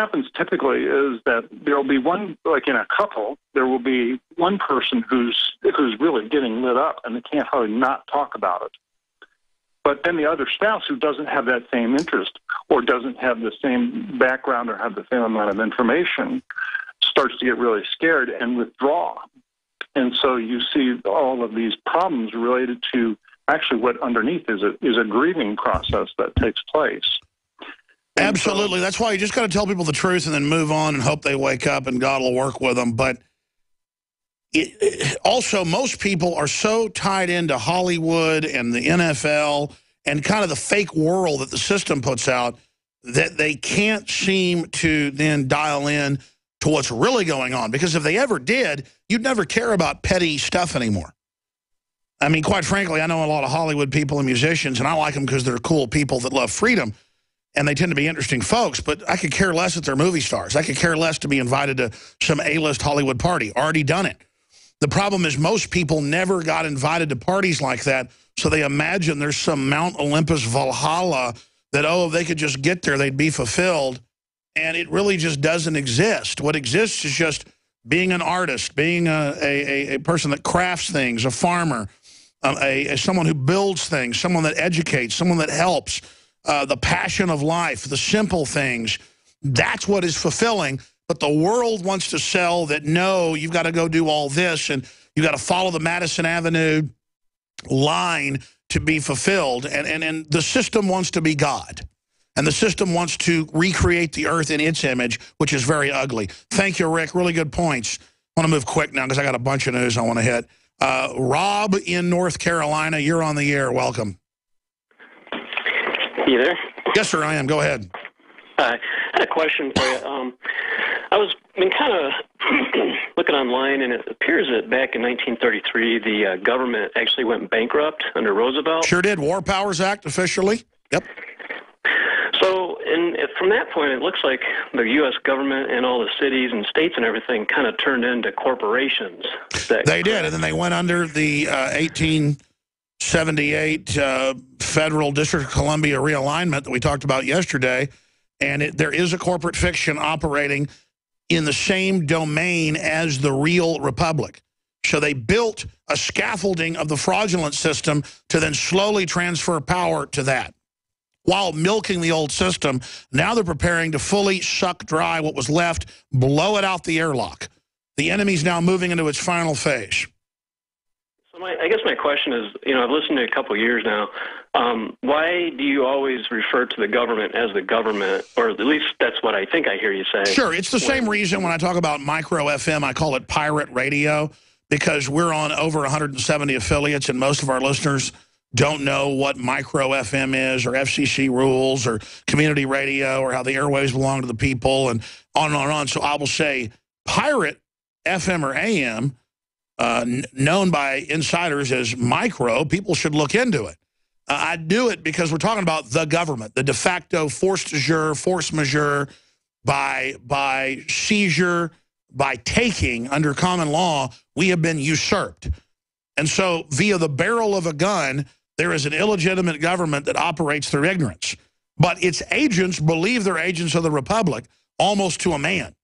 happens typically is that there will be one, like in a couple, there will be one person who's really getting lit up, and they can't hardly not talk about it. But then the other spouse who doesn't have that same interest or doesn't have the same background or have the same amount of information starts to get really scared and withdraw. And so you see all of these problems related to actually what underneath is a grieving process that takes place. And absolutely. That's why you just got to tell people the truth and then move on and hope they wake up and God will work with them. But also, most people are so tied into Hollywood and the NFL and kind of the fake world that the system puts out that they can't seem to then dial in to what's really going on. Because if they ever did, you'd never care about petty stuff anymore. I mean, quite frankly, I know a lot of Hollywood people and musicians, and I like them because they're cool people that love freedom, and they tend to be interesting folks, but I could care less that they're movie stars. I could care less to be invited to some A-list Hollywood party. Already done it. The problem is most people never got invited to parties like that, so they imagine there's some Mount Olympus Valhalla that, oh, if they could just get there, they'd be fulfilled, and it really just doesn't exist. What exists is just being an artist, being a person that crafts things, a farmer, someone who builds things, someone that educates, someone that helps, the passion of life, the simple things. That's what is fulfilling. But the world wants to sell that, no, you've got to go do all this, and you've got to follow the Madison Avenue line to be fulfilled. And the system wants to be God. And the system wants to recreate the earth in its image, which is very ugly. Thank you, Rick. Really good points. I want to move quick now because I got a bunch of news I want to hit. Rob in North Carolina, you're on the air. Welcome. You there? Yes, sir, I am. Go ahead. I had a question for you. I was been kind of looking online, and it appears that back in 1933, the government actually went bankrupt under Roosevelt. Sure did. War Powers Act officially. Yep. So, from that point, it looks like the U.S. government and all the cities and states and everything kind of turned into corporations. They did, and then they went under the 1878 Federal District of Columbia realignment that we talked about yesterday, and there is a corporate fiction operating in the same domain as the real republic. So they built a scaffolding of the fraudulent system to then slowly transfer power to that. While milking the old system, now they're preparing to fully suck dry what was left, blow it out the airlock. The enemy's now moving into its final phase. So I guess my question is, I've listened to you a couple of years now. Why do you always refer to the government as the government? Or at least that's what I think I hear you say. Sure, it's the same reason when I talk about micro FM, I call it pirate radio, because we're on over 170 affiliates, and most of our listeners don't know what micro FM is, or FCC rules, or community radio, or how the airwaves belong to the people, and on and on and on. So I will say pirate FM or AM, known by insiders as micro, people should look into it. I do it because we're talking about the government, the de facto force majeure, by seizure, by taking under common law, we have been usurped. And so via the barrel of a gun, there is an illegitimate government that operates through ignorance. But its agents believe they're agents of the republic almost to a man.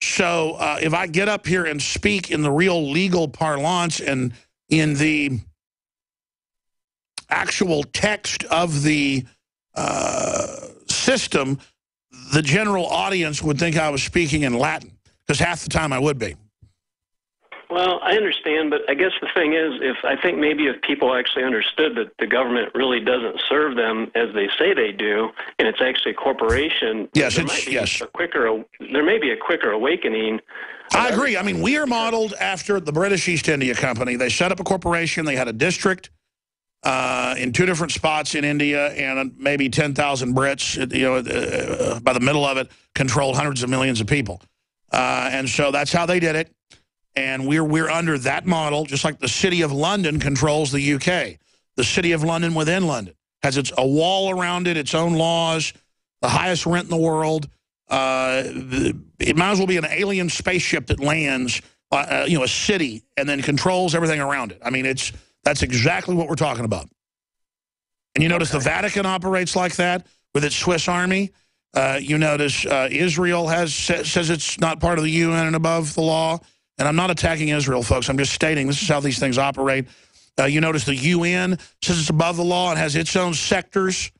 So if I get up here and speak in the real legal parlance and in the actual text of the system, the general audience would think I was speaking in Latin, because half the time I would be. Well, I understand, but I guess the thing is, I think maybe if people actually understood that the government really doesn't serve them as they say they do, and it's actually a corporation, yes, there may be a quicker awakening. I agree. I mean, we are modeled after the British East India Company. They set up a corporation. They had a district in 2 different spots in India, and maybe 10,000 Brits, by the middle of it, controlled hundreds of millions of people. And so that's how they did it. And we're under that model, just like the City of London controls the UK. The City of London within London has a wall around it, its own laws, the highest rent in the world. It might as well be an alien spaceship that lands, a city, and then controls everything around it. I mean, that's exactly what we're talking about. And you notice the Vatican operates like that with its Swiss army. You notice Israel says it's not part of the UN and above the law. And I'm not attacking Israel, folks. I'm just stating this is how these things operate. You notice the UN says it's above the law and has its own sectors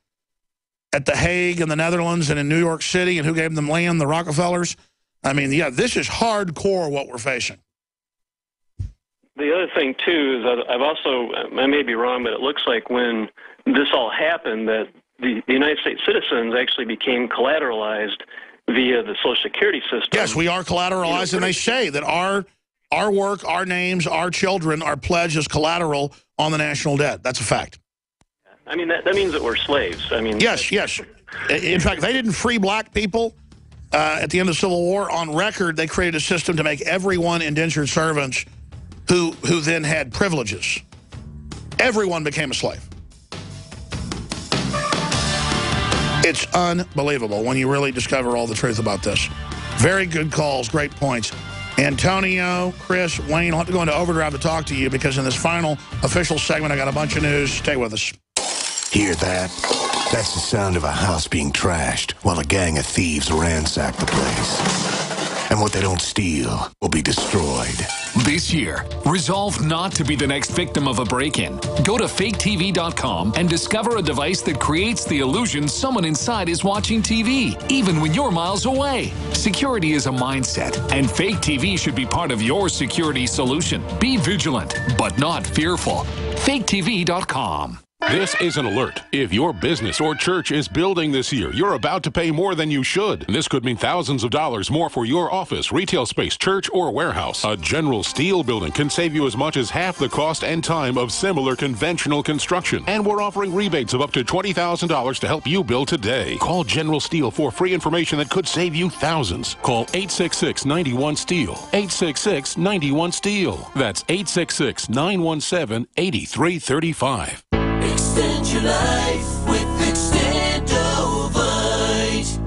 at The Hague in the Netherlands and in New York City. And who gave them land? The Rockefellers. I mean, yeah, this is hardcore what we're facing. The other thing, too, is that I may be wrong, but it looks like when this all happened that the United States citizens actually became collateralized via the Social Security system. Yes, we are collateralized, and they say that our work, our names, our children are pledged as collateral on the national debt. That's a fact. I mean, that means that we're slaves. I mean, yes. In fact, they didn't free black people at the end of the Civil War. On record, they created a system to make everyone indentured servants who then had privileges. Everyone became a slave. It's unbelievable when you really discover all the truth about this. Very good calls, great points. Antonio, Chris, Wayne, I'll have to go into overdrive to talk to you because in this final official segment, I got a bunch of news. Stay with us. Hear that? That's the sound of a house being trashed while a gang of thieves ransack the place. And what they don't steal will be destroyed. This year, resolve not to be the next victim of a break-in. Go to faketv.com and discover a device that creates the illusion someone inside is watching TV, even when you're miles away. Security is a mindset, and Fake TV should be part of your security solution. Be vigilant, but not fearful. faketv.com. This is an alert. If your business or church is building this year, you're about to pay more than you should. This could mean thousands of dollars more for your office, retail space, church, or warehouse. A General Steel building can save you as much as half the cost and time of similar conventional construction. And we're offering rebates of up to $20,000 to help you build today. Call General Steel for free information that could save you thousands. Call 866-91-STEEL. 866-91-STEEL. That's 866-917-8335. Extend your life with Extendovite.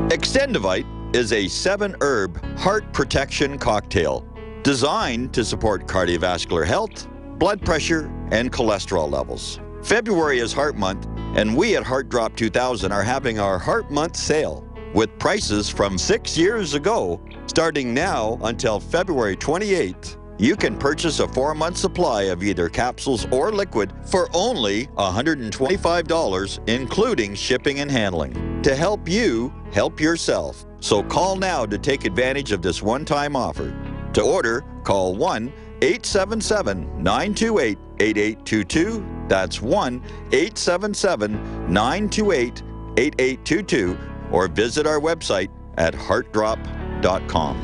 Extendovite is a 7-herb heart protection cocktail designed to support cardiovascular health, blood pressure, and cholesterol levels. February is Heart Month, and we at Heart Drop 2000 are having our Heart Month sale with prices from 6 years ago. Starting now until February 28th, you can purchase a 4-month supply of either capsules or liquid for only $125, including shipping and handling, to help you help yourself. So call now to take advantage of this one-time offer. To order, call 1-877-928-8822. That's 1-877-928-8822. Or visit our website at heartdrop.com.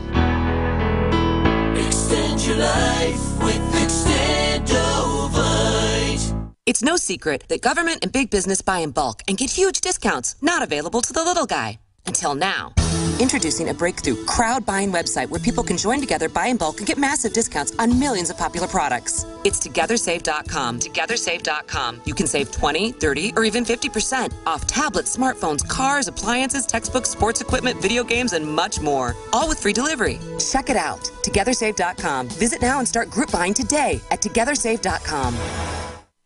Extend your life with Extendovite. It's no secret that government and big business buy in bulk and get huge discounts not available to the little guy. Until now. Introducing a breakthrough crowd buying website where people can join together, buy in bulk, and get massive discounts on millions of popular products. It's TogetherSave.com. TogetherSave.com. You can save 20, 30, or even 50% off tablets, smartphones, cars, appliances, textbooks, sports equipment, video games, and much more. All with free delivery. Check it out. TogetherSave.com. Visit now and start group buying today at TogetherSave.com.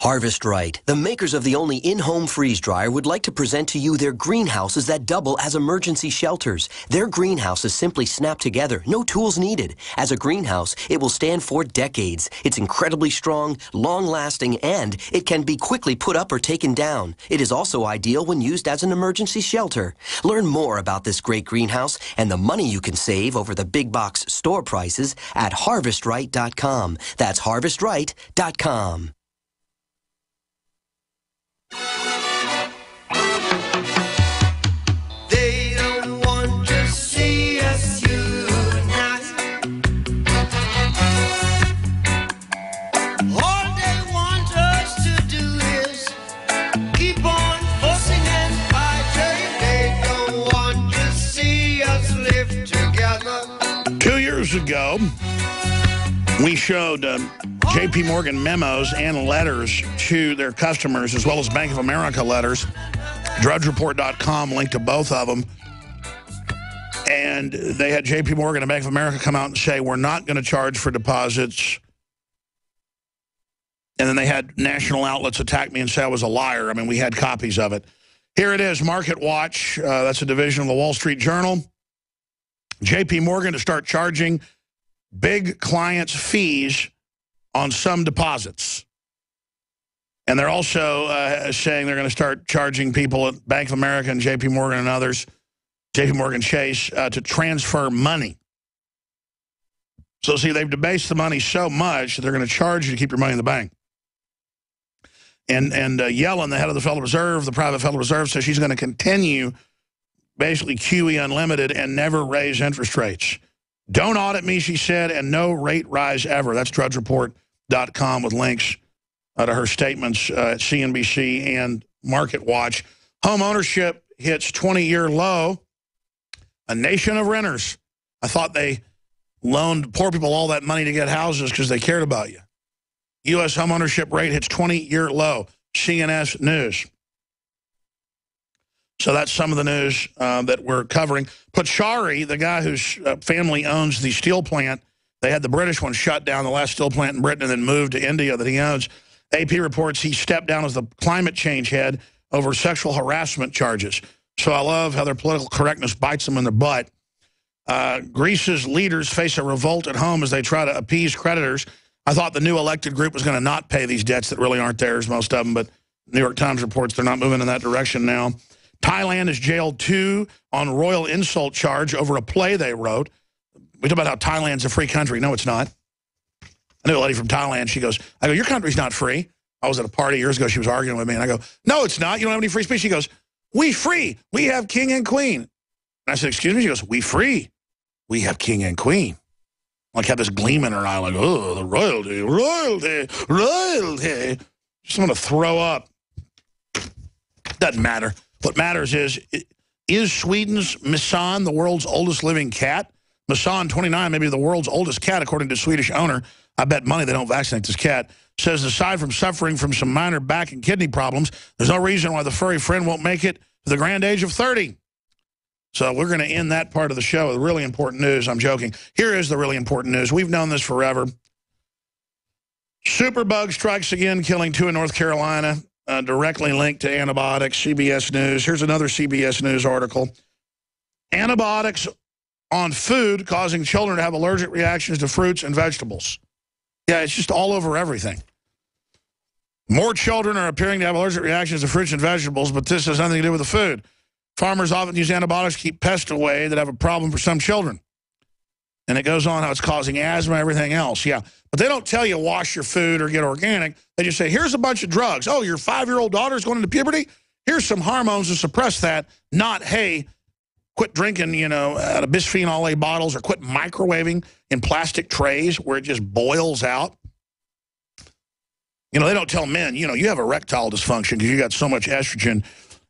Harvest Right, the makers of the only in-home freeze dryer, would like to present to you their greenhouses that double as emergency shelters. Their greenhouses simply snap together, no tools needed. As a greenhouse, it will stand for decades. It's incredibly strong, long-lasting, and it can be quickly put up or taken down. It is also ideal when used as an emergency shelter. Learn more about this great greenhouse and the money you can save over the big box store prices at harvestright.com. That's harvestright.com. They don't want to see us unite. All they want us to do is keep on fussing and fighting. They don't want to see us live together. 2 years ago, we showed J.P. Morgan memos and letters to their customers, as well as Bank of America letters. DrudgeReport.com linked to both of them. And they had J.P. Morgan and Bank of America come out and say, we're not going to charge for deposits. And then they had national outlets attack me and say I was a liar. I mean, we had copies of it. Here it is, Market Watch. That's a division of the Wall Street Journal. J.P. Morgan to start charging big clients fees on some deposits. And they're also saying they're going to start charging people at Bank of America and J.P. Morgan and others, J.P. Morgan Chase, to transfer money. So, see, they've debased the money so much that they're going to charge you to keep your money in the bank. And Yellen, the head of the Federal Reserve, the private Federal Reserve, says she's going to continue basically QE unlimited and never raise interest rates. Don't audit me, she said, and no rate rise ever. That's drudgereport.com with links to her statements at CNBC and Market Watch. Home ownership hits 20-year low. A nation of renters. I thought they loaned poor people all that money to get houses because they cared about you. U.S. home ownership rate hits 20-year low. CNS News. So that's some of the news that we're covering. Pachauri, the guy whose family owns the steel plant, they had the British one shut down, the last steel plant in Britain, and then moved to India that he owns. AP reports he stepped down as the climate change head over sexual harassment charges. So I love how their political correctness bites them in the butt. Greece's leaders face a revolt at home as they try to appease creditors. I thought the new elected group was going to not pay these debts that really aren't theirs, most of them, but New York Times reports they're not moving in that direction now. Thailand has jailed 2 on royal insult charge over a play they wrote. We talk about how Thailand's a free country. No, it's not. I knew a lady from Thailand. She goes, I go, your country's not free. I was at a party years ago. She was arguing with me, and I go, no, it's not. You don't have any free speech. She goes, we free. We have king and queen. And I said, excuse me? She goes, we free. We have king and queen. Like, had this gleam in her eye, like, oh, the royalty, royalty, royalty. Just want to throw up. Doesn't matter. What matters is Sweden's Missan the world's oldest living cat? Missan, 29, maybe the world's oldest cat, according to Swedish owner. I bet money they don't vaccinate this cat. Says aside from suffering from some minor back and kidney problems, there's no reason why the furry friend won't make it to the grand age of 30. So we're going to end that part of the show with really important news. I'm joking. Here is the really important news. We've known this forever. Superbug strikes again, killing 2 in North Carolina, directly linked to antibiotics, CBS News. Here's another CBS News article. Antibiotics on food causing children to have allergic reactions to fruits and vegetables. Yeah, it's just all over everything. More children are appearing to have allergic reactions to fruits and vegetables, but this has nothing to do with the food. Farmers often use antibiotics to keep pests away that have a problem for some children. And it goes on how it's causing asthma and everything else. Yeah, but they don't tell you wash your food or get organic. They just say, here's a bunch of drugs. Oh, your 5-year-old daughter's going into puberty? Here's some hormones to suppress that. Not, hey, quit drinking, you know, out of bisphenol A bottles, or quit microwaving in plastic trays where it just boils out. You know, they don't tell men, you know, you have erectile dysfunction because you got so much estrogen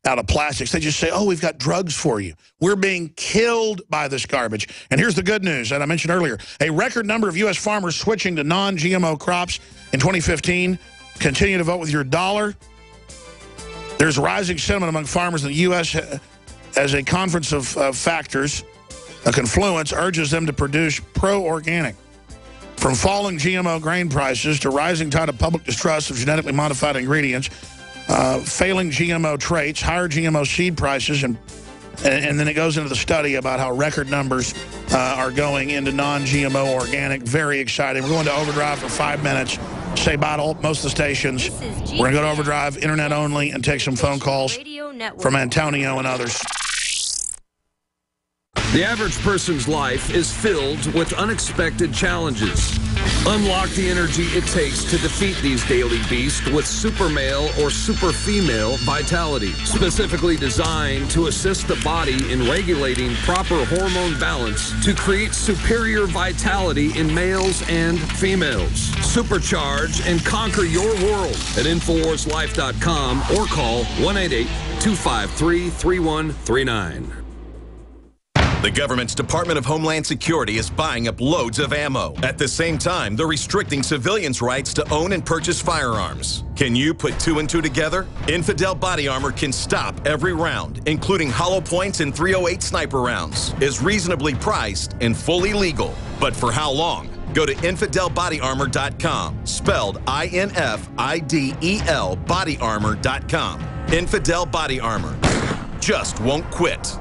out of plastics. They just say, oh, we've got drugs for you. We're being killed by this garbage. And here's the good news that I mentioned earlier. A record number of U.S. farmers switching to non-GMO crops in 2015. Continue to vote with your dollar. There's rising sentiment among farmers in the U.S. as a conference of factors, a confluence, urges them to produce pro-organic. From falling GMO grain prices to rising tide of public distrust of genetically modified ingredients, failing GMO traits, higher GMO seed prices, and then it goes into the study about how record numbers are going into non-GMO organic. Very exciting. We're going to overdrive for 5 minutes. Say bye to most of the stations. We're going to go to overdrive, internet only, and take some phone calls from Antonio and others. The average person's life is filled with unexpected challenges. Unlock the energy it takes to defeat these daily beasts with Super Male or Super Female Vitality, specifically designed to assist the body in regulating proper hormone balance to create superior vitality in males and females. Supercharge and conquer your world at InfoWarsLife.com or call 1-888-253-3139. The government's Department of Homeland Security is buying up loads of ammo. At the same time, they're restricting civilians' rights to own and purchase firearms. Can you put 2 and 2 together? Infidel Body Armor can stop every round, including hollow points and .308 sniper rounds. Is reasonably priced and fully legal. But for how long? Go to InfidelBodyArmor.com, spelled INFIDEL bodyarmor.com. Infidel Body Armor. just won't quit.